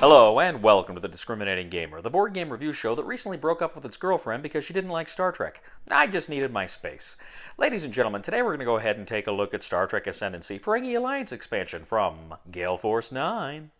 Hello and welcome to The Discriminating Gamer, the board game review show that recently broke up with its girlfriend because she didn't like Star Trek. I just needed my space. Ladies and gentlemen, today we're going to go ahead and take a look at Star Trek Ascendancy Ferengi Alliance expansion from Gale Force 9.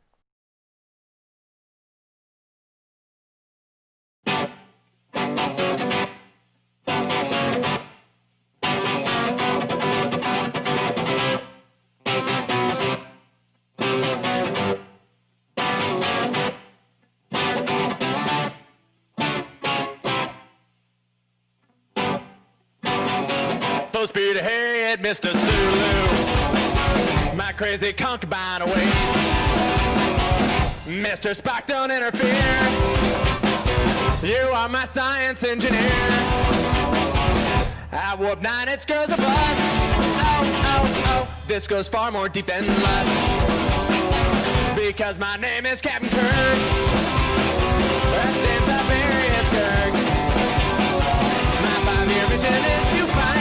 Full speed ahead, Mr. Sulu. My crazy concubine awaits. Mr. Spock, don't interfere. You are my science engineer. At Warp 9, it's girls a bust. Oh. This goes far more deep than lust. Because my name is Captain Kirk. President Tiberius Kirk. My 5-year mission is to find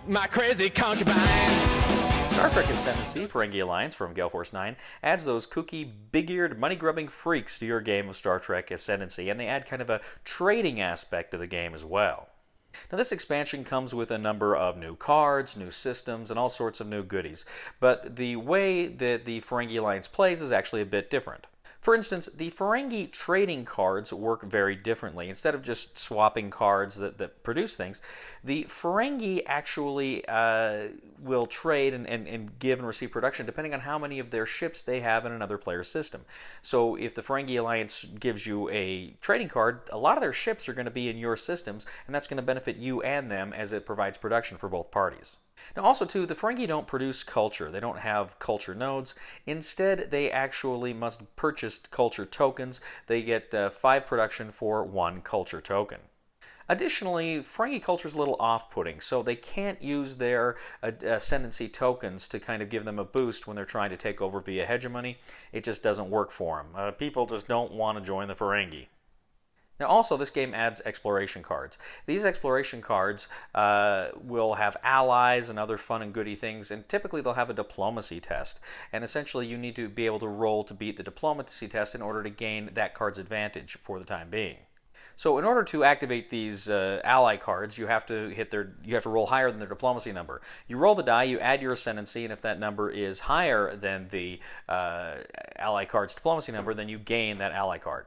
my crazy concubine. Star Trek Ascendancy Ferengi Alliance from Gale Force 9 adds those kooky, big-eared, money-grubbing freaks to your game of Star Trek Ascendancy, and they add kind of a trading aspect to the game as well. Now, this expansion comes with a number of new cards, new systems, and all sorts of new goodies, but the way that the Ferengi Alliance plays is actually a bit different. For instance, the Ferengi trading cards work very differently. Instead of just swapping cards that produce things, the Ferengi actually will trade and give and receive production depending on how many of their ships they have in another player's system. So if the Ferengi Alliance gives you a trading card, a lot of their ships are going to be in your systems, and that's going to benefit you and them as it provides production for both parties. Now also too, the Ferengi don't produce culture. They don't have culture nodes. Instead, they actually must purchase culture tokens. They get 5 production for 1 culture token. Additionally, Ferengi culture is a little off-putting, so they can't use their Ascendancy tokens to kind of give them a boost when they're trying to take over via hegemony. It just doesn't work for them. People just don't want to join the Ferengi. Now also, this game adds exploration cards. These exploration cards will have allies and other fun and goody things, and typically they'll have a diplomacy test. And essentially you need to be able to roll to beat the diplomacy test in order to gain that card's advantage for the time being. So in order to activate these ally cards, you have to roll higher than their diplomacy number. You roll the die, you add your ascendancy, and if that number is higher than the ally card's diplomacy number, then you gain that ally card.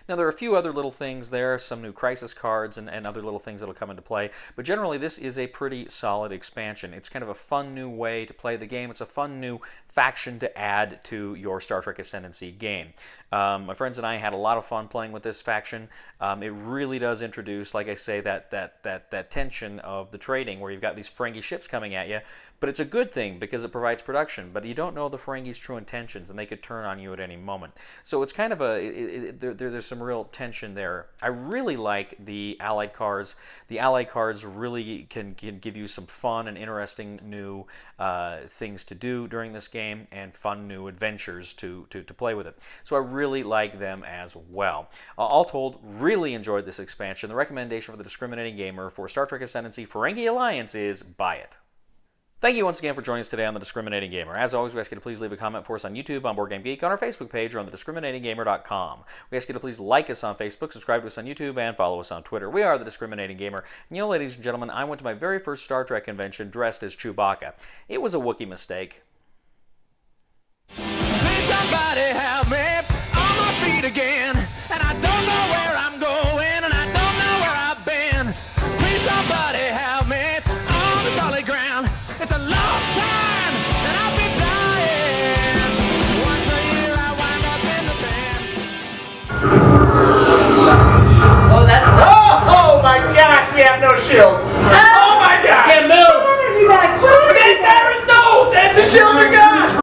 Now, there are a few other little things there, some new crisis cards and other little things that will come into play, but generally this is a pretty solid expansion. It's kind of a fun new way to play the game. It's a fun new faction to add to your Star Trek Ascendancy game. My friends and I had a lot of fun playing with this faction. It really does introduce, like I say, that tension of the trading where you've got these Ferengi ships coming at you, but it's a good thing because it provides production, but you don't know the Ferengi's true intentions, and they could turn on you at any moment. So it's kind of there's some real tension there. I really like the allied cards. The allied cards really can give you some fun and interesting new things to do during this game and fun new adventures to play with it. So I really like them as well. All told, really enjoyed this expansion. The recommendation for the discriminating gamer for Star Trek Ascendancy Ferengi Alliance is buy it. Thank you once again for joining us today on The Discriminating Gamer. As always, we ask you to please leave a comment for us on YouTube, on Board Game Geek, on our Facebook page, or on thediscriminatinggamer.com. We ask you to please like us on Facebook, subscribe to us on YouTube, and follow us on Twitter. We are The Discriminating Gamer. And you know, ladies and gentlemen, I went to my very first Star Trek convention dressed as Chewbacca. It was a Wookiee mistake. Please somebody help me on my feet again. And I don't know where I'm going, and I don't know where I've been. Please somebody help me on the solid ground. It's a long time, and I'll be dying. Once a year I wind up in the band. Oh, my gosh, we have no shields.